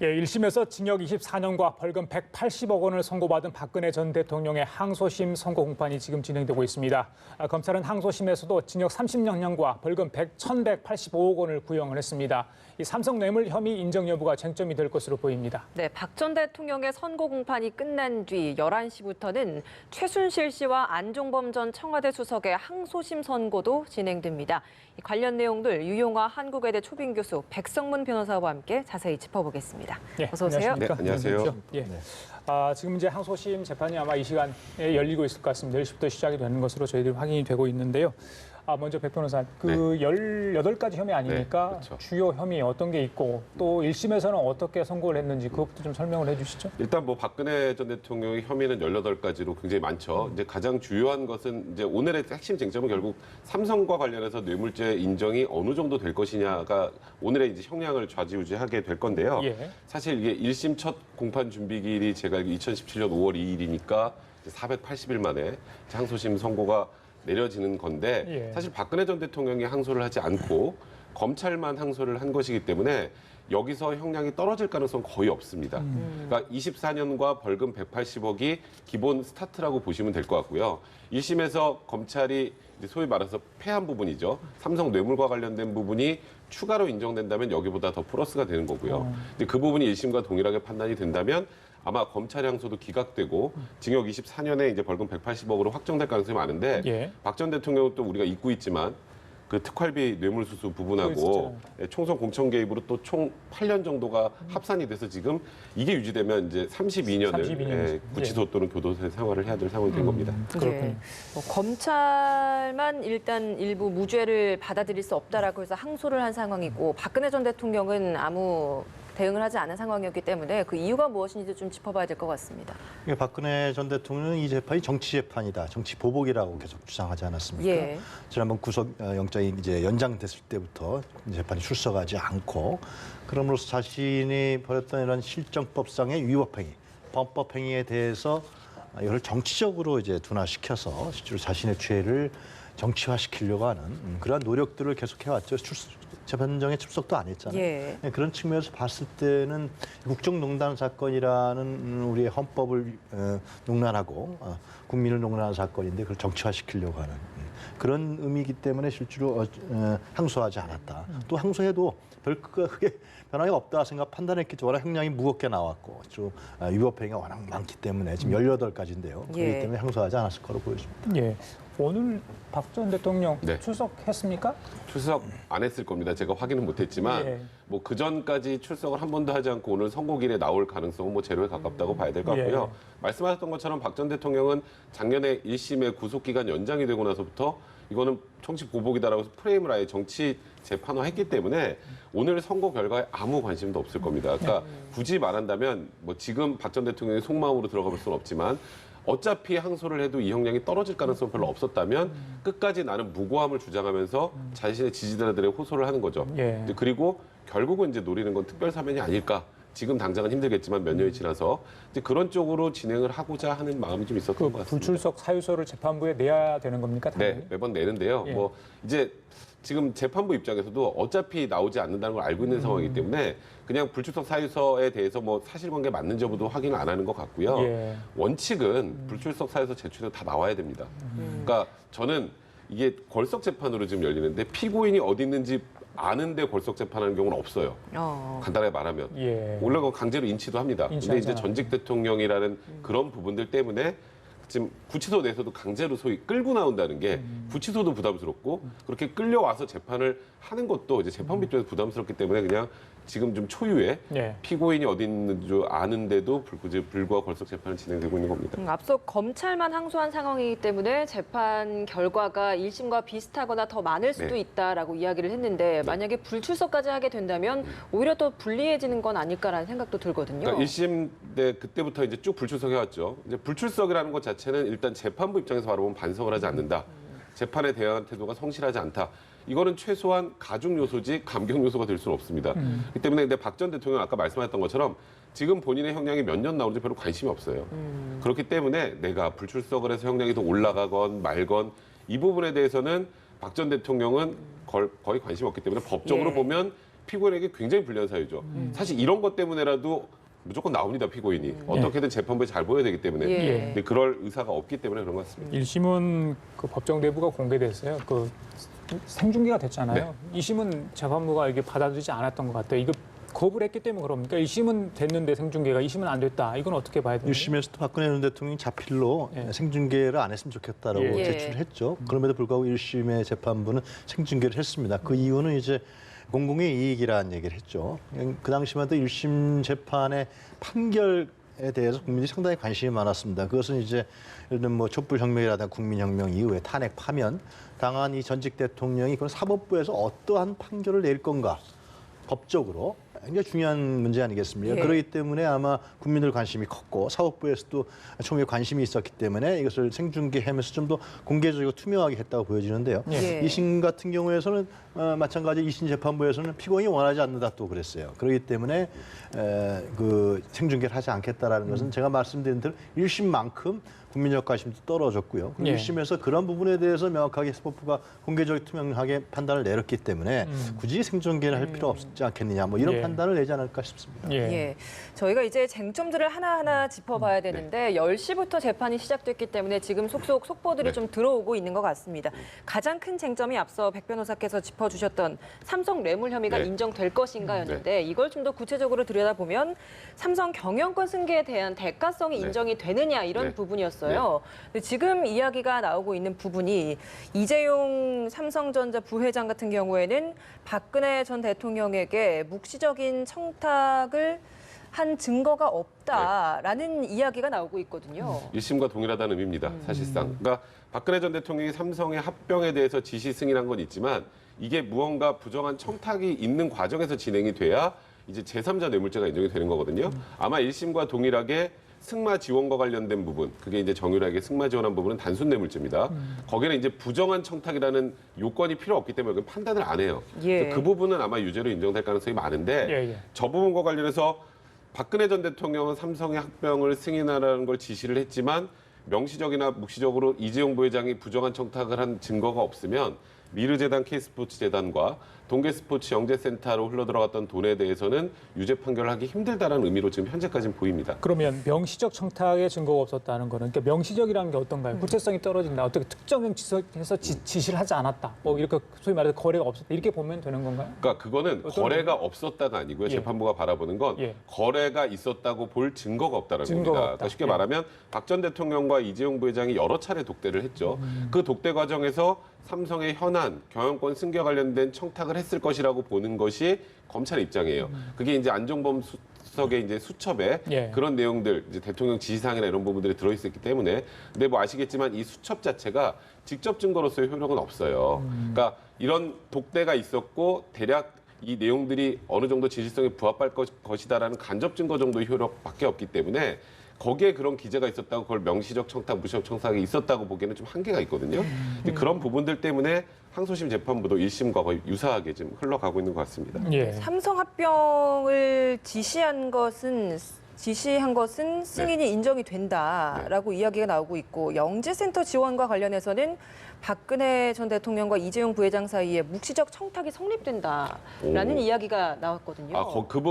예, 1심에서 징역 24년과 벌금 180억 원을 선고받은 박근혜 전 대통령의 항소심 선고 공판이 지금 진행되고 있습니다. 검찰은 항소심에서도 징역 30년형과 벌금 1,185억 원을 구형을 했습니다. 이 삼성 뇌물 혐의 인정 여부가 쟁점이 될 것으로 보입니다. 네, 박 전 대통령의 선고 공판이 끝난 뒤 11시부터는 최순실 씨와 안종범 전 청와대 수석의 항소심 선고도 진행됩니다. 관련 내용들 유용화 한국외대 초빙 교수 백성문 변호사와 함께 자세히 짚어보겠습니다. 예, 어서 오세요. 네, 안녕하세요. 예. 지금 이제 항소심 재판이 아마 이 시간에 열리고 있을 것 같습니다. 10시부터 시작이 되는 것으로 저희들이 확인이 되고 있는데요. 먼저 백 변호사, 18가지 혐의 아닙니까? 네, 그렇죠. 주요 혐의 어떤 게 있고 또 1심에서는 어떻게 선고를 했는지 그것부터 좀 설명을 해주시죠. 일단 뭐 박근혜 전 대통령의 혐의는 18가지로 굉장히 많죠. 이제 가장 주요한 것은 이제 오늘의 핵심 쟁점은 결국 삼성과 관련해서 뇌물죄 인정이 어느 정도 될 것이냐가 오늘의 이제 형량을 좌지우지하게 될 건데요. 예. 사실 이게 1심 첫 공판 준비기일이 제가 2017년 5월 2일이니까 480일 만에 항소심 선고가 내려지는 건데 예. 사실 박근혜 전 대통령이 항소를 하지 않고 검찰만 항소를 한 것이기 때문에 여기서 형량이 떨어질 가능성은 거의 없습니다. 그러니까 24년과 벌금 180억이 기본 스타트라고 보시면 될 것 같고요. 1심에서 검찰이 이제 소위 말해서 패한 부분이죠. 삼성 뇌물과 관련된 부분이 추가로 인정된다면 여기보다 더 플러스가 되는 거고요. 이제 그 부분이 1심과 동일하게 판단이 된다면 아마 검찰 항소도 기각되고 징역 24년에 이제 벌금 180억으로 확정될 가능성이 많은데 예. 박 전 대통령은 또 우리가 잊고 있지만 그 특활비 뇌물수수 부분하고 총선 공천 개입으로 또 총 8년 정도가 합산이 돼서 지금 이게 유지되면 이제 32년을 구치소 또는 교도소 생활을 해야 될 상황이 된 겁니다. 그렇군요. 검찰만 일단 일부 무죄를 받아들일 수 없다라고 해서 항소를 한 상황이고 박근혜 전 대통령은 아무 대응을 하지 않은 상황이었기 때문에 그 이유가 무엇인지 좀 짚어봐야 될 것 같습니다. 박근혜 전 대통령은 이 재판이 정치 재판이다, 정치 보복이라고 계속 주장하지 않았습니까? 예. 지난번 구속 영장이 이제 연장됐을 때부터 재판에 출석하지 않고 그럼으로써 자신이 벌였던 이런 실정법상의 위법행위, 범법행위에 대해서 이걸 정치적으로 이제 둔화시켜서 실제로 자신의 죄를 정치화시키려고 하는 그러한 노력들을 계속 해왔죠. 재판정에 출석도 안 했잖아요. 예. 그런 측면에서 봤을 때는 국정농단 사건이라는 우리의 헌법을 농단하고 국민을 농단한 사건인데 그걸 정치화시키려고 하는 그런 의미이기 때문에 실제로 항소하지 않았다. 또 항소해도 별 크게 변화가 없다 생각 판단했겠죠. 워낙 형량이 무겁게 나왔고 좀 위법행위가 워낙 많기 때문에 지금 18가지인데요. 그렇기 예. 때문에 항소하지 않았을 거로 보여집니다. 예. 오늘 박 전 대통령 네. 출석했습니까? 출석 안 했을 겁니다. 제가 확인은 못했지만 예. 뭐 그 전까지 출석을 한 번도 하지 않고 오늘 선고일에 나올 가능성은 뭐 제로에 가깝다고 봐야 될 것 같고요. 말씀하셨던 것처럼 박 전 대통령은 작년에 1심의 구속기간 연장이 되고 나서부터 이거는 정치 보복이다라고 해서 프레임을 아예 정치 재판화했기 때문에 오늘 선고 결과에 아무 관심도 없을 겁니다. 그러니까 굳이 말한다면 뭐 지금 박 전 대통령이 속마음으로 들어가 볼 수는 없지만 어차피 항소를 해도 이 형량이 떨어질 가능성이 별로 없었다면 끝까지 나는 무고함을 주장하면서 자신의 지지자들의 호소를 하는 거죠. 예. 그리고 결국은 이제 노리는 건 특별사면이 아닐까. 지금 당장은 힘들겠지만 몇 년이 지나서 이제 그런 쪽으로 진행을 하고자 하는 마음이 좀 있었던 것 같습니다. 불출석 사유서를 재판부에 내야 되는 겁니까? 당연히? 네, 매번 내는데요. 예. 뭐 이제 지금 재판부 입장에서도 어차피 나오지 않는다는 걸 알고 있는 상황이기 때문에 그냥 불출석 사유서에 대해서 뭐 사실관계 맞는지 여부도 확인을 안 하는 것 같고요. 예. 원칙은 불출석 사유서 제출해서 다 나와야 됩니다. 그러니까 저는 이게 걸석 재판으로 지금 열리는데 피고인이 어디 있는지 아는데 걸석 재판하는 경우는 없어요. 간단하게 말하면. 예. 원래 그건 강제로 인치도 합니다. 근데 이제 인치하잖아요. 전직 대통령이라는 그런 부분들 때문에 지금 구치소 내에서도 강제로 소위 끌고 나온다는 게 구치소도 부담스럽고 그렇게 끌려와서 재판을 하는 것도 이제 재판부 입장에서 부담스럽기 때문에 그냥 지금 좀 초유의 예. 피고인이 어디 있는 줄 아는데도 불구하 걸석 재판이 진행되고 있는 겁니다. 앞서 검찰만 항소한 상황이기 때문에 재판 결과가 1심과 비슷하거나 더 많을 수도 네. 있다라고 이야기를 했는데 만약에 불출석까지 하게 된다면 오히려 더 불리해지는 건 아닐까라는 생각도 들거든요. 그러니까 1심 때 그때부터 이제 쭉 불출석해왔죠. 이제 불출석이라는 것 자체는 일단 재판부 입장에서 바라보면 반성을 하지 않는다. 재판에 대한 태도가 성실하지 않다. 이거는 최소한 가중 요소지 감경 요소가 될 수는 없습니다. 그렇기 때문에 근데 박 전 대통령 아까 말씀하셨던 것처럼 지금 본인의 형량이 몇 년 나오는지 별로 관심이 없어요. 그렇기 때문에 내가 불출석을 해서 형량이 더 올라가건 말건 이 부분에 대해서는 박 전 대통령은 거의 관심이 없기 때문에 법적으로 예. 보면 피고인에게 굉장히 불리한 사유죠. 사실 이런 것 때문에라도 무조건 나옵니다, 피고인이. 어떻게든 재판부에 잘 보여야 되기 때문에. 예. 근데 그럴 의사가 없기 때문에 그런 것 같습니다. 1심은 그 법정 내부가 공개됐어요. 그 생중계가 됐잖아요. 2심은 재판부가 이게 받아들이지 않았던 것 같아요. 이거 거부를 했기 때문에 그럽니까? 1심은 됐는데 생중계가 2심은 안 됐다. 이건 어떻게 봐야 되나요? 1심에서도 박근혜 전 대통령이 자필로 예. 생중계를 안 했으면 좋겠다라고 예. 제출했죠. 그럼에도 불구하고 1심의 재판부는 생중계를 했습니다. 그 이유는 이제 공공의 이익이라는 얘기를 했죠. 그 당시만 해도 1심 재판의 판결에 대해서 국민들이 상당히 관심이 많았습니다. 그것은 이제 예를 들면 뭐 촛불혁명이라든가 국민혁명 이후에 탄핵 파면 당한 이 전직 대통령이 그런 사법부에서 어떠한 판결을 낼 건가 법적으로 굉장히 중요한 문제 아니겠습니까? 예. 그렇기 때문에 아마 국민들 관심이 컸고 사법부에서도 처음에 관심이 있었기 때문에 이것을 생중계하면서 좀 더 공개적이고 투명하게 했다고 보여지는데요. 예. 2심 같은 경우에서는 마찬가지 2심 재판부에서는 피고인이 원하지 않는다 또 그랬어요. 그렇기 때문에 그 생중계를 하지 않겠다라는 것은 제가 말씀드린 대로 1심만큼 국민적 관심도 떨어졌고요. 그리고 예. 1심에서 그런 부분에 대해서 명확하게 사법부가 공개적이고 투명하게 판단을 내렸기 때문에 굳이 생중계를 할 필요 없지 않겠느냐 뭐 이런 예. 판단을 내지 않을까 싶습니다. 예. 예. 저희가 이제 쟁점들을 하나하나 짚어봐야 되는데 10시부터 재판이 시작됐기 때문에 지금 속속 속보들이 좀 들어오고 있는 것 같습니다. 가장 큰 쟁점이 앞서 백 변호사께서 짚어주셨던 삼성 뇌물 혐의가 네. 인정될 것인가였는데 이걸 좀 더 구체적으로 들여다보면 삼성 경영권 승계에 대한 대가성이 네. 인정이 되느냐 이런 네. 부분이었어요. 근데 지금 이야기가 나오고 있는 부분이 이재용 삼성전자 부회장 같은 경우에는 박근혜 전 대통령에게 묵시적인 청탁을 한 증거가 없다라는 이야기가 나오고 있거든요. 1심과 동일하다는 의미입니다. 사실상. 그러니까 박근혜 전 대통령이 삼성의 합병에 대해서 지시 승인한 건 있지만 이게 무언가 부정한 청탁이 있는 과정에서 진행이 돼야 이제 제3자 뇌물죄가 인정이 되는 거거든요. 아마 1심과 동일하게 승마 지원과 관련된 부분, 그게 이제 정유라에게 승마 지원한 부분은 단순 뇌물죄입니다. 거기는 이제 부정한 청탁이라는 요건이 필요 없기 때문에 판단을 안 해요. 예. 그래서 그 부분은 아마 유죄로 인정될 가능성이 많은데 예, 예. 저 부분과 관련해서 박근혜 전 대통령은 삼성의 합병을 승인하라는 걸 지시를 했지만 명시적이나 묵시적으로 이재용 부회장이 부정한 청탁을 한 증거가 없으면 미르재단 K스포츠재단과 동계스포츠 영재센터로 흘러들어갔던 돈에 대해서는 유죄 판결을 하기 힘들다는 의미로 지금 현재까지는 보입니다. 그러면 명시적 청탁의 증거가 없었다는 거는 그러니까 명시적이라는 게 어떤가요? 구체성이 떨어진다. 어떻게 특정형 지시해서 지시를 하지 않았다. 뭐 이렇게 소위 말해서 거래가 없었다. 이렇게 보면 되는 건가요? 그러니까 그거는 어떤 거래가 없었다가 아니고요. 예. 재판부가 바라보는 건 예. 거래가 있었다고 볼 증거가 없다는 증거가 겁니다. 없다. 그러니까 쉽게 예. 말하면 박 전 대통령과 이재용 부회장이 여러 차례 독대를 했죠. 그 독대 과정에서 삼성의 현안, 경영권 승계 관련된 청탁을 했을 것이라고 보는 것이 검찰의 입장이에요. 그게 이제 안종범 수석의 이제 수첩에 예. 그런 내용들, 이제 대통령 지시사항이나 이런 부분들이 들어있었기 때문에, 근데 뭐 아시겠지만 이 수첩 자체가 직접 증거로서의 효력은 없어요. 그러니까 이런 독대가 있었고 대략 이 내용들이 어느 정도 진실성에 부합할 것이다라는 간접 증거 정도의 효력밖에 없기 때문에 거기에 그런 기재가 있었다고 그걸 명시적 청탁, 무시적 청탁이 있었다고 보기에는 좀 한계가 있거든요. 근데 그런 부분들 때문에 항소심 재판부도 1심과 거의 유사하게 지금 흘러가고 있는 것 같습니다. 예. 삼성 합병을 지시한 것은 승인이 인정이 된다라고 이야기가 나오고 있고 영재센터 지원과 관련해서는 박근혜 전 대통령과 이재용 부회장 사이에 묵시적 청탁이 성립된다라는 오. 이야기가 나왔거든요. 아,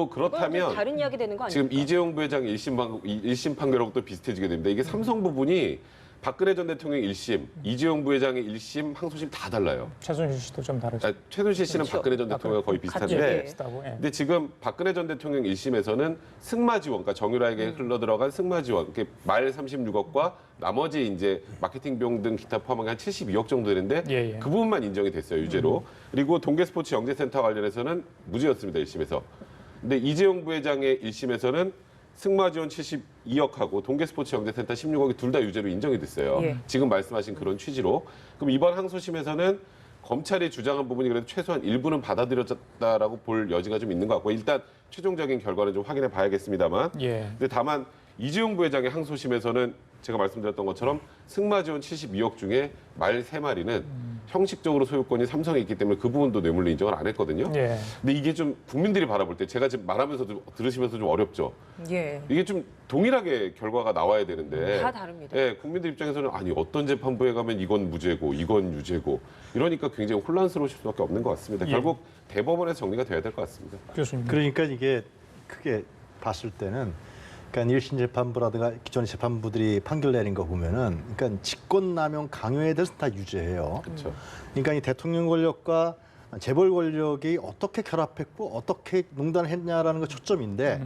그렇다면 좀 다른 이야기 되는 거 지금 아닙니까? 이재용 부회장 1심 판결하고 또 비슷해지게 됩니다. 이게 삼성 부분이 박근혜 전 대통령 1심, 이재용 부회장의 1심, 항소심 다 달라요. 최순실 씨도 좀 다르죠. 최순실 씨는 그렇죠. 박근혜 전 대통령과 거의 비슷한데 예. 비슷하고. 예. 근데 지금 박근혜 전 대통령 1심에서는 승마 지원, 그러니까 정유라에게 흘러들어간 승마 지원, 이렇게 말 36억과 나머지 이제 마케팅 비용 등 기타 포함한 게 한 72억 정도 되는데 예, 예. 그 부분만 인정이 됐어요, 유죄로. 그리고 동계스포츠 영재센터 관련해서는 무죄였습니다, 1심에서. 근데 이재용 부회장의 1심에서는 승마 지원 72억하고 동계스포츠 영재센터 16억이 둘 다 유죄로 인정이 됐어요. 예. 지금 말씀하신 그런 취지로. 그럼 이번 항소심에서는 검찰이 주장한 부분이 그래도 최소한 일부는 받아들여졌다라고 볼 여지가 좀 있는 것 같고 일단 최종적인 결과는 좀 확인해 봐야겠습니다만 예. 근데 다만 이재용 부회장의 항소심에서는 제가 말씀드렸던 것처럼 승마 지원 72억 중에 말 3마리는 형식적으로 소유권이 삼성에 있기 때문에 그 부분도 뇌물로 인정을 안 했거든요. 예. 근데 이게 좀 국민들이 바라볼 때 제가 지금 말하면서 들으시면서 좀 어렵죠. 예. 이게 좀 동일하게 결과가 나와야 되는데 다 다릅니다. 예, 국민들 입장에서는 아니 어떤 재판부에 가면 이건 무죄고 이건 유죄고 이러니까 굉장히 혼란스러우실 수밖에 없는 것 같습니다. 예. 결국 대법원에서 정리가 돼야 될 것 같습니다. 교수님. 그러니까 이게 크게 봤을 때는 그러니까 1심 재판부라든가 기존 재판부들이 판결 내린 거 보면은 그러니까 직권남용 강요에 대해서 다 유죄해요. 그렇죠. 그러니까 이 대통령 권력과 재벌 권력이 어떻게 결합했고 어떻게 농단했냐라는 거 초점인데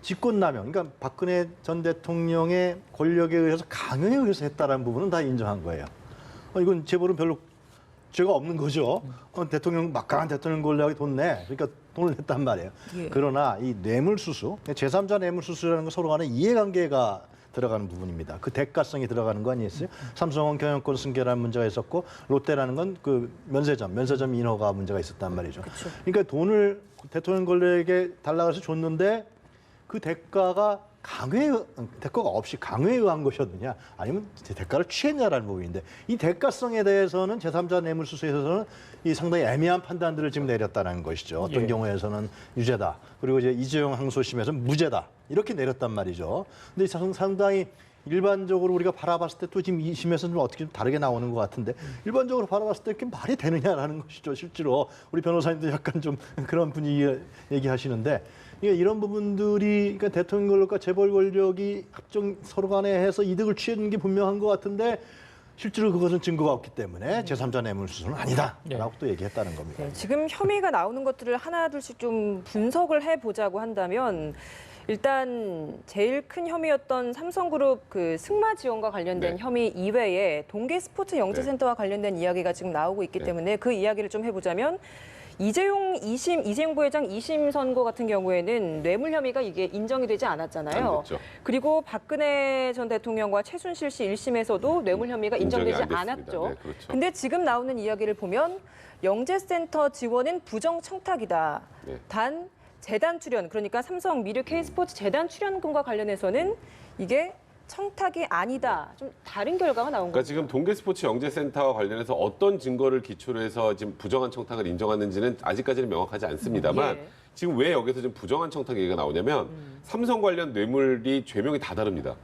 직권남용, 그러니까 박근혜 전 대통령의 권력에 의해서 강요에 의해서 했다라는 부분은 다 인정한 거예요. 이건 재벌은 별로 죄가 없는 거죠. 막강한 대통령 권력이 돈 내. 그러니까 돈을 냈단 말이에요. 예. 그러나 이 뇌물수수, 제3자 뇌물수수라는 건 서로 간에 이해관계가 들어가는 부분입니다. 그 대가성이 들어가는 거 아니겠어요? 삼성은 경영권 승계라는 문제가 있었고 롯데라는 건 그 면세점 인허가 문제가 있었단 말이죠. 그쵸. 그러니까 돈을 대통령 권력에게 달라고 해서 줬는데 그 대가가 대가가 없이 강요에 의한 것이었느냐 아니면 대가를 취했냐라는 부분인데 이 대가성에 대해서는 제3자 뇌물수수에서는 이 상당히 애매한 판단들을 지금 내렸다는 것이죠. 어떤 예. 경우에서는 유죄다. 그리고 이제 이재용 항소심에서는 무죄다. 이렇게 내렸단 말이죠. 근데 상당히 일반적으로 우리가 바라봤을 때 또 지금 이 심에서는 좀 어떻게 좀 다르게 나오는 것 같은데 일반적으로 바라봤을 때 그게 말이 되느냐라는 것이죠. 실제로 우리 변호사님도 약간 좀 그런 분위기 얘기하시는데 이런 부분들이 그러니까 대통령 권력과 재벌 권력이 서로 간에 해서 이득을 취하는 게 분명한 것 같은데 실제로 그것은 증거가 없기 때문에 제3자 뇌물수수는 아니다라고 또 얘기했다는 겁니다. 네, 지금 혐의가 나오는 것들을 하나둘씩 좀 분석을 해보자고 한다면 일단 제일 큰 혐의였던 삼성그룹 그 승마 지원과 관련된 네. 혐의 이외에 동계 스포츠 영재센터와 관련된 이야기가 지금 나오고 있기 네. 때문에 그 이야기를 좀 해보자면 이재용 부회장 2심 선고 같은 경우에는 뇌물 혐의가 이게 인정이 되지 않았잖아요. 안 됐죠. 그리고 박근혜 전 대통령과 최순실 씨 1심에서도 뇌물 혐의가 인정이 인정되지 안 됐습니다. 않았죠. 네, 그렇죠. 근데 지금 나오는 이야기를 보면 영재센터 지원은 부정청탁이다. 네. 단 재단 출연, 그러니까 삼성 미르 K스포츠 재단 출연금과 관련해서는 이게 청탁이 아니다. 좀 다른 결과가 나온 그러니까 거죠. 지금 동계스포츠 영재센터와 관련해서 어떤 증거를 기초로 해서 지금 부정한 청탁을 인정하는지는 아직까지는 명확하지 않습니다만 예. 지금 왜 여기서 지금 부정한 청탁 얘기가 나오냐면 삼성 관련 뇌물이 죄명이 다 다릅니다.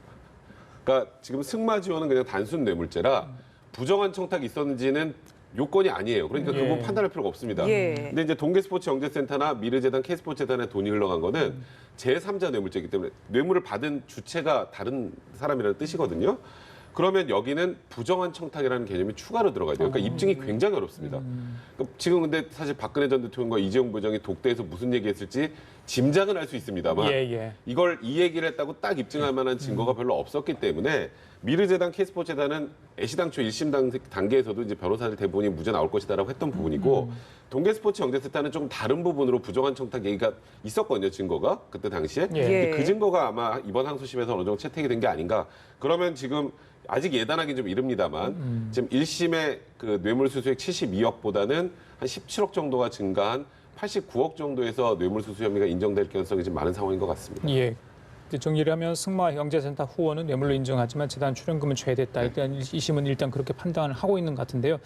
그러니까 지금 승마 지원은 그냥 단순 뇌물죄라 부정한 청탁이 있었는지는 요건이 아니에요. 그러니까 예. 그건 판단할 필요가 없습니다. 예. 근데 이제 동계스포츠 영재센터나 미르재단, K스포츠재단에 돈이 흘러간 거는 제3자 뇌물죄이기 때문에 뇌물을 받은 주체가 다른 사람이라는 뜻이거든요. 그러면 여기는 부정한 청탁이라는 개념이 추가로 들어가야 돼요. 그러니까 입증이 굉장히 어렵습니다. 그러니까 지금 근데 사실 박근혜 전 대통령과 이재용 부회장이 독대에서 무슨 얘기했을지 짐작은 할 수 있습니다만 예. 이 얘기를 했다고 딱 입증할 만한 증거가 별로 없었기 때문에 미르재단, K스포츠재단은 애시당초 1심 단계에서도 이제 변호사들 대부분이 무죄 나올 것이다라고 했던 부분이고 동계스포츠 영재센터는 좀 다른 부분으로 부정한 청탁 얘기가 있었거든요, 증거가 그때 당시에. 예. 근데 그 증거가 아마 이번 항소심에서 어느 정도 채택이 된 게 아닌가. 그러면 지금 아직 예단하기 좀 이릅니다만 지금 1심의 그 뇌물수수액 72억보다는 한 17억 정도가 증가한 89억 정도에서 뇌물수수 혐의가 인정될 가능성이 좀 많은 상황인 것 같습니다. 예. 이제 정리를 하면 승마 영재센터 후원은 뇌물로 인정하지만 재단 출연금은 죄됐다. 일단 2심은 일단 그렇게 판단을 하고 있는 것 같은데요.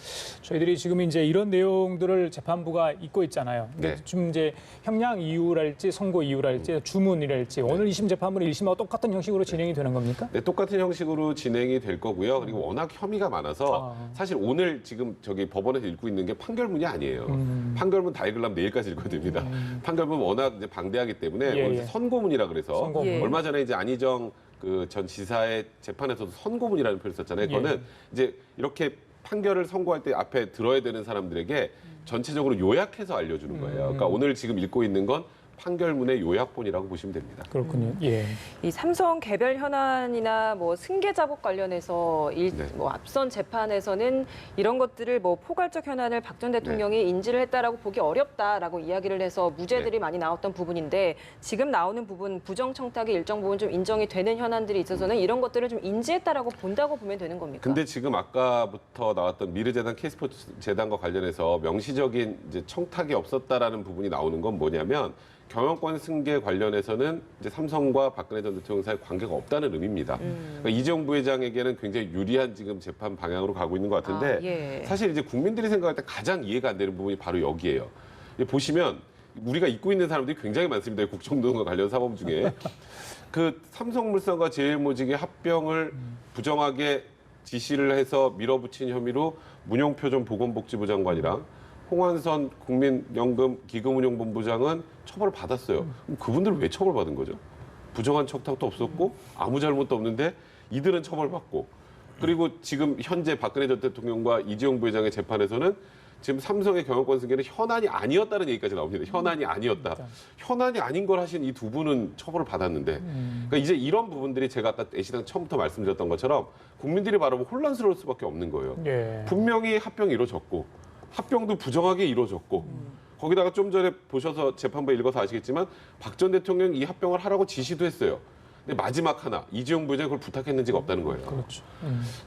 저희들이 지금 이제 이런 내용들을 재판부가 잊고 있잖아요. 근데 네. 좀 이제 형량 이유랄지 선고 이유랄지 주문이랄지 오늘 2심 재판부는 1심하고 똑같은 형식으로 진행이 되는 겁니까? 네, 똑같은 형식으로 진행이 될 거고요. 그리고 워낙 혐의가 많아서 사실 오늘 지금 저기 법원에서 읽고 있는 게 판결문이 아니에요. 판결문 다 읽으려면 내일까지 읽어야 됩니다. 판결문 워낙 이제 방대하기 때문에 예, 오늘 예. 선고문이라 그래서 선고문. 예. 얼마 전에 이제 안희정 그 전 지사의 재판에서도 선고문이라는 표현을 썼잖아요. 예. 그거는 이제 이렇게 판결을 선고할 때 앞에 들어야 되는 사람들에게 전체적으로 요약해서 알려주는 거예요. 그러니까 오늘 지금 읽고 있는 건 판결문의 요약본이라고 보시면 됩니다. 그렇군요. 예. 이 삼성 개별 현안이나 뭐 승계 작업 관련해서 네. 뭐 앞선 재판에서는 이런 것들을 뭐 포괄적 현안을 박 전 대통령이 인지를 했다라고 보기 어렵다라고 이야기를 해서 무죄들이 네. 많이 나왔던 부분인데 지금 나오는 부분 부정 청탁이 일정 부분 좀 인정이 되는 현안들이 있어서는 이런 것들을 좀 인지했다라고 본다고 보면 되는 겁니까? 근데 지금 아까부터 나왔던 미르재단, K스포츠 재단과 관련해서 명시적인 이제 청탁이 없었다라는 부분이 나오는 건 뭐냐면 경영권 승계 관련해서는 이제 삼성과 박근혜 전 대통령 사이 관계가 없다는 의미입니다. 그러니까 이재용 부회장에게는 굉장히 유리한 지금 재판 방향으로 가고 있는 것 같은데 예. 사실 이제 국민들이 생각할 때 가장 이해가 안 되는 부분이 바로 여기예요. 보시면 우리가 잊고 있는 사람들이 굉장히 많습니다. 국정농단 관련 사범 중에. 그 삼성물산과 제일모직의 합병을 부정하게 지시를 해서 밀어붙인 혐의로 문용표 전 보건복지부 장관이랑 홍한선 국민연금기금운용본부장은 처벌을 받았어요. 그럼 그분들은 왜 처벌받은 거죠? 부정한 척탁도 없었고 아무 잘못도 없는데 이들은 처벌받고 그리고 지금 현재 박근혜 전 대통령과 이재용 부회장의 재판에서는 지금 삼성의 경영권 승계는 현안이 아니었다는 얘기까지 나옵니다. 현안이 아니었다. 현안이 아닌 걸 하신 이 두 분은 처벌을 받았는데 그러니까 이제 이런 부분들이 제가 아까 애시당 처음부터 말씀드렸던 것처럼 국민들이 바라보면 혼란스러울 수밖에 없는 거예요. 예. 분명히 합병이 이루어졌고 합병도 부정하게 이루어졌고 거기다가 좀 전에 보셔서 재판부 읽어서 아시겠지만 박 전 대통령이 이 합병을 하라고 지시도 했어요. 근데 마지막 하나 이재용 부회장이 그걸 부탁했는지가 없다는 거예요. 그렇죠.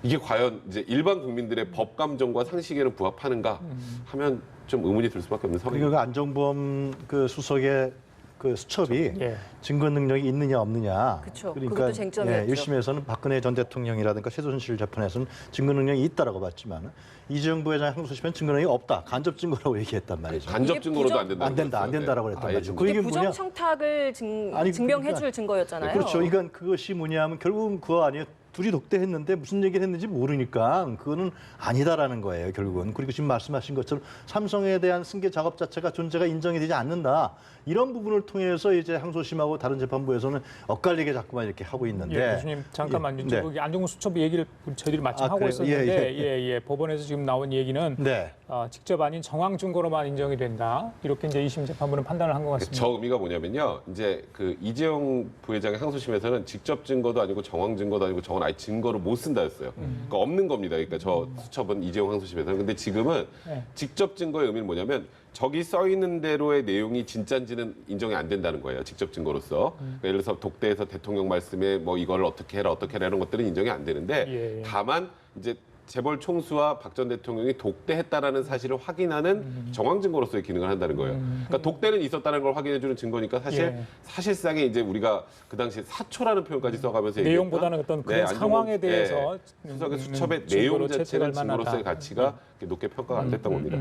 이게 과연 이제 일반 국민들의 법 감정과 상식에는 부합하는가 하면 좀 의문이 들 수밖에 없는 상황입니다. 그리고 그 안종범 그 수석의 그 수첩이 예. 증거 능력이 있느냐 없느냐. 그쵸. 그것도 쟁점이었죠. 1심에서는 박근혜 전 대통령이라든가 최순실 재판에서는 증거 능력이 있다라고 봤지만 이재용 부회장 항소심은 증거 능력이 없다. 간접 증거라고 얘기했단 말이죠. 간접 증거로도 안 된다. 안 된다라고 했단 말이죠. 그 이게 이게 뭐냐? 부정 청탁을 증명해줄 증거였잖아요. 그렇죠. 이건 그것이 뭐냐면 결국은 그거 아니에요. 둘이 독대했는데 무슨 얘기를 했는지 모르니까 그거는 아니다라는 거예요. 결국은. 그리고 지금 말씀하신 것처럼 삼성에 대한 승계 작업 자체가 존재가 인정이 되지 않는다. 이런 부분을 통해서 이제 항소심하고 다른 재판부에서는 엇갈리게 자꾸만 이렇게 하고 있는데. 예, 교수님 잠깐만요. 네. 거기 안종범 수첩 얘기를 저희들이 마침 하고 그래요? 있었는데 예. 법원에서 지금 나온 얘기는 네. 직접 아닌 정황 증거로만 인정이 된다. 이렇게 이제 2심 재판부는 판단을 한 것 같습니다. 저 의미가 뭐냐면요. 이제 그 이재용 부회장의 항소심에서는 직접 증거도 아니고 정황 증거도 아니고 저건 아예 증거를 못 쓴다였어요. 그러니까 없는 겁니다. 그러니까 저 수첩은 이재용 항소심에서는. 근데 지금은 네. 직접 증거의 의미는 뭐냐면 저기 써 있는 대로의 내용이 진짜인지는 인정이 안 된다는 거예요. 직접 증거로서. 그러니까 예를 들어서 독대에서 대통령 말씀에 뭐 이걸 어떻게 해라 이런 것들은 인정이 안 되는데 예. 다만 이제 재벌 총수와 박 전 대통령이 독대했다라는 사실을 확인하는 정황 증거로서의 기능을 한다는 거예요. 그러니까 독대는 있었다는 걸 확인해주는 증거니까 사실 예. 사실상에 이제 우리가 그 당시에 사초라는 표현까지 써가면서 내용보다는 어떤 그런 안종범, 상황에 대해서 수석의 수첩의 증거로 내용 자체는 채택할 만하다. 증거로서의 가치가 높게 평가가 안 됐던 겁니다.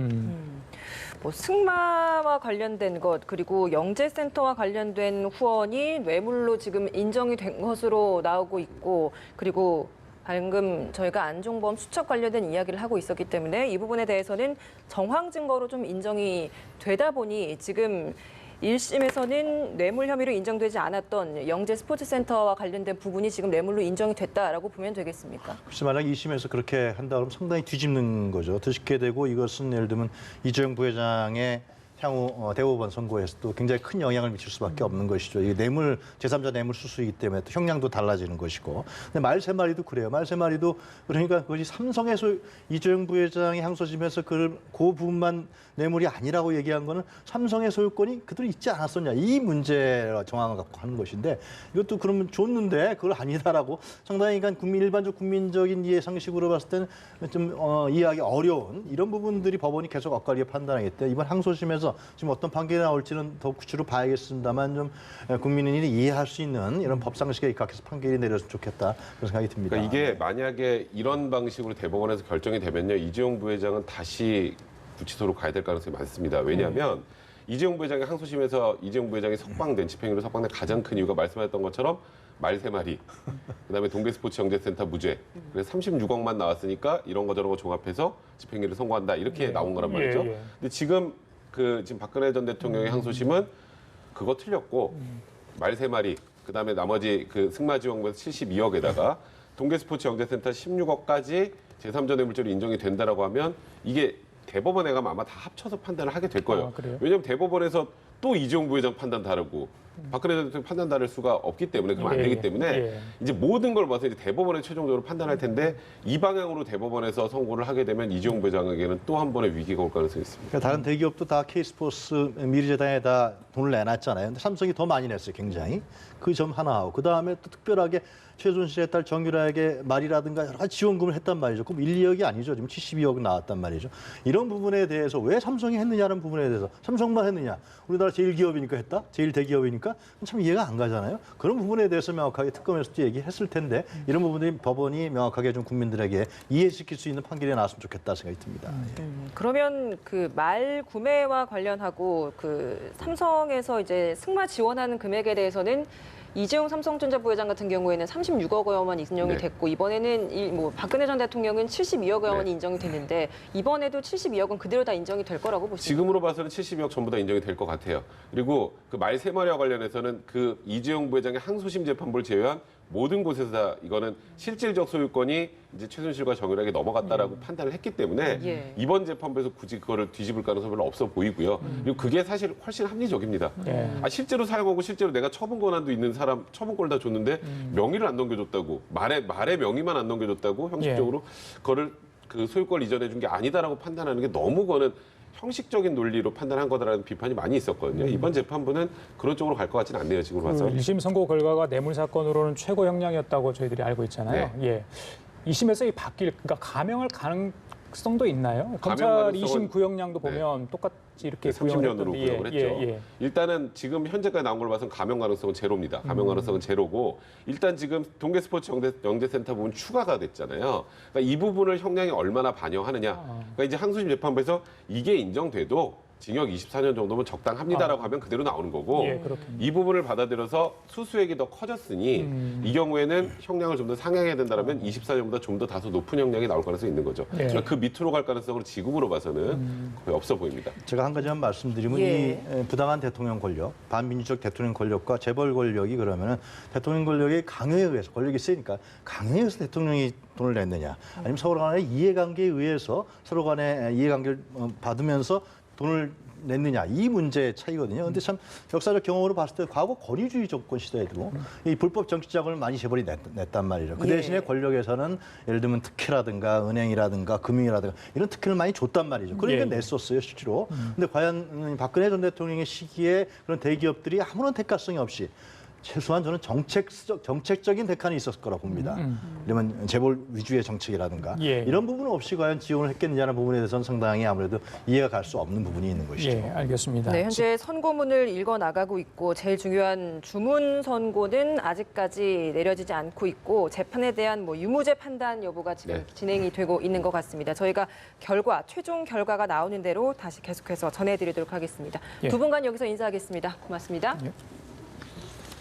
뭐 승마와 관련된 것 그리고 영재센터와 관련된 후원이 뇌물로 지금 인정이 된 것으로 나오고 있고 그리고 방금 저희가 안종범 수첩 관련된 이야기를 하고 있었기 때문에 이 부분에 대해서는 정황 증거로 좀 인정이 되다 보니 지금 1심에서는 뇌물 혐의로 인정되지 않았던 영재 스포츠센터와 관련된 부분이 지금 뇌물로 인정이 됐다라고 보면 되겠습니까? 글쎄 만약 2심에서 그렇게 한다 그러면 상당히 뒤집는 거죠. 뒤집게 되고 이것은 예를 들면 이재용 부회장의 향후 대법원 선고에서도 굉장히 큰 영향을 미칠 수밖에 없는 것이죠. 이게 뇌물 제3자 뇌물 수수이기 때문에 또 형량도 달라지는 것이고. 근데 말 세 마리도 그래요. 말 세 마리도 그러니까 그것이 삼성에서 이재용 부회장이 항소심에서 그 부분만 뇌물이 아니라고 얘기한 거는 삼성의 소유권이 그대로 있지 않았었냐 이 문제 정황을 갖고 하는 것인데 이것도 그러면 줬는데 그걸 아니다라고 상당히 그러니까 일반적 국민적인 이해 상식으로 봤을 때는 좀 이해하기 어려운 이런 부분들이 법원이 계속 엇갈리게 판단하기 때문에 이번 항소심에서 지금 어떤 판결이 나올지는 더 구체로 봐야겠습니다만 좀 국민이 이해할 수 있는 이런 법 상식에 입각해서 판결이 내렸으면 좋겠다 그런 생각이 듭니다. 그러니까 이게 만약에 이런 방식으로 대법원에서 결정이 되면요, 이재용 부회장은 다시 구치소로 가야 될 가능성이 많습니다. 왜냐하면 이재용 부회장의 항소심에서 이재용 부회장이 석방된 집행유예 석방된 가장 큰 이유가 말씀하셨던 것처럼 말 세 마리, 그다음에 동계스포츠 영재센터 무죄, 그래서 36억만 나왔으니까 이런 거 저런 거 종합해서 집행유예를 선고한다 이렇게 나온 거란 말이죠. 근데 지금 지금 박근혜 전 대통령의 항소심은 그거 틀렸고 말 세 마리, 그다음에 나머지 그 승마지원금에서 72억에다가 동계스포츠 영재센터 16억까지 제3자 뇌물죄로 인정이 된다라고 하면 이게 대법원에 가면 아마 다 합쳐서 판단을 하게 될 거예요. 그래요? 왜냐하면 대법원에서 또 이재용 부회장 판단 다르고 박근혜 전 대통령 판단 다를 수가 없기 때문에 그러면 안 되기 때문에 이제 모든 걸 봐서 이제 대법원에 최종적으로 판단할 텐데 이 방향으로 대법원에서 선고를 하게 되면 이재용 부회장에게는 또 한 번의 위기가 올 가능성이 있습니다. 그러니까 다른 대기업도 다 K스포츠 미르재단에 다 돈을 내놨잖아요. 근데 삼성이 더 많이 냈어요, 굉장히. 그 점 하나 하고 그다음에 또 특별하게 최순실의 딸 정유라에게 말이라든가 여러 가지 지원금을 했단 말이죠. 그럼 1, 2억이 아니죠. 지금 72억 나왔단 말이죠. 이런 부분에 대해서 왜 삼성이 했느냐는 부분에 대해서 삼성만 했느냐. 우리나라 제일 기업이니까 했다? 제일 대기업이니까? 참 이해가 안 가잖아요. 그런 부분에 대해서 명확하게 특검에서도 얘기했을 텐데 이런 부분들이 법원이 명확하게 좀 국민들에게 이해시킬 수 있는 판결이 나왔으면 좋겠다 생각이 듭니다. 그러면 그 말 구매와 관련하고 그 삼성에서 이제 승마 지원하는 금액에 대해서는 이재용 삼성전자 부회장 같은 경우에는 36억 원만 인정이 됐고 이번에는 박근혜 전 대통령은 72억 원이 인정이 됐는데 이번에도 72억은 그대로 다 인정이 될 거라고 보시죠? 지금으로 봐서는 72억 전부 다 인정이 될 것 같아요. 그리고 그 말 세마리와 관련해서는 그 이재용 부회장의 항소심 재판부를 제외한 모든 곳에서 다 이거는 실질적 소유권이 이제 최순실과 정유라에게 넘어갔다라고 판단을 했기 때문에 이번 재판부에서 굳이 그거를 뒤집을 가능성이 별로 없어 보이고요. 그리고 그게 사실 훨씬 합리적입니다. 실제로 사용하고 실제로 내가 처분 권한도 있는 사람 처분권을 다 줬는데 명의를 안 넘겨줬다고 말의 명의만 안 넘겨줬다고 형식적으로 그거를 그 소유권 이전해 준 게 아니다라고 판단하는 게 너무 그거는 형식적인 논리로 판단한 거다라는 비판이 많이 있었거든요. 이번 재판부는 그런 쪽으로 갈 것 같지는 않네요. 지금 봐서. 1심 선고 결과가 뇌물 사건으로는 최고 형량이었다고 저희들이 알고 있잖아요. 예. 2심에서 이 바뀔 그러니까 감형할 가능성도 있나요? 검찰 가능성은- 2심 구형량도 보면 똑같이 이렇게 30년으로 구형을 구형을 했죠. 일단은 지금 현재까지 나온 걸 봐서는 감형 가능성은 제로입니다. 감형 가능성은 제로고 일단 지금 동계스포츠 영재센터 부분 추가가 됐잖아요. 그러니까 이 부분을 형량이 얼마나 반영하느냐. 그러니까 이제 항소심 재판부에서 이게 인정돼도 징역 24년 정도면 적당합니다라고 하면 그대로 나오는 거고 이 부분을 받아들여서 수수액이 더 커졌으니 이 경우에는 형량을 좀 더 상향해야 된다면 24년보다 좀 더 다소 높은 형량이 나올 가능성이 있는 거죠. 그러니까 그 밑으로 갈 가능성은 지금으로 봐서는 거의 없어 보입니다. 제가 한 가지만 말씀드리면 이 부당한 대통령 권력, 반민주적 대통령 권력과 재벌 권력이 그러면은 대통령 권력의 강요에 의해서 권력이 세니까 강요에 의해서 대통령이 돈을 냈느냐 아니면 서로 간의 이해관계에 의해서 서로 간의 이해관계를 받으면서 돈을 냈느냐 이 문제의 차이거든요. 그런데 참 역사적 경험으로 봤을 때 과거 권위주의 정권 시대에도 이 불법 정치 자금을 많이 재벌이 냈단 말이죠. 그 대신에 권력에서는 예를 들면 특혜라든가 은행이라든가 금융이라든가 이런 특혜를 많이 줬단 말이죠. 그러니까 냈었어요 실제로. 근데 과연 박근혜 전 대통령의 시기에 그런 대기업들이 아무런 대가성이 없이 최소한 저는 정책적인 대안이 있었을 거라고 봅니다. 그러면 재벌 위주의 정책이라든가 이런 부분은 없이 과연 지원을 했겠느냐는 부분에 대해서는 상당히 아무래도 이해가 갈 수 없는 부분이 있는 것이죠. 예, 알겠습니다. 네, 현재 선고문을 읽어 나가고 있고 제일 중요한 주문 선고는 아직까지 내려지지 않고 있고 재판에 대한 유무죄 판단 여부가 지금 진행이 되고 있는 것 같습니다. 저희가 최종 결과가 나오는 대로 다시 계속해서 전해드리도록 하겠습니다. 두 분간 여기서 인사하겠습니다. 고맙습니다. 예.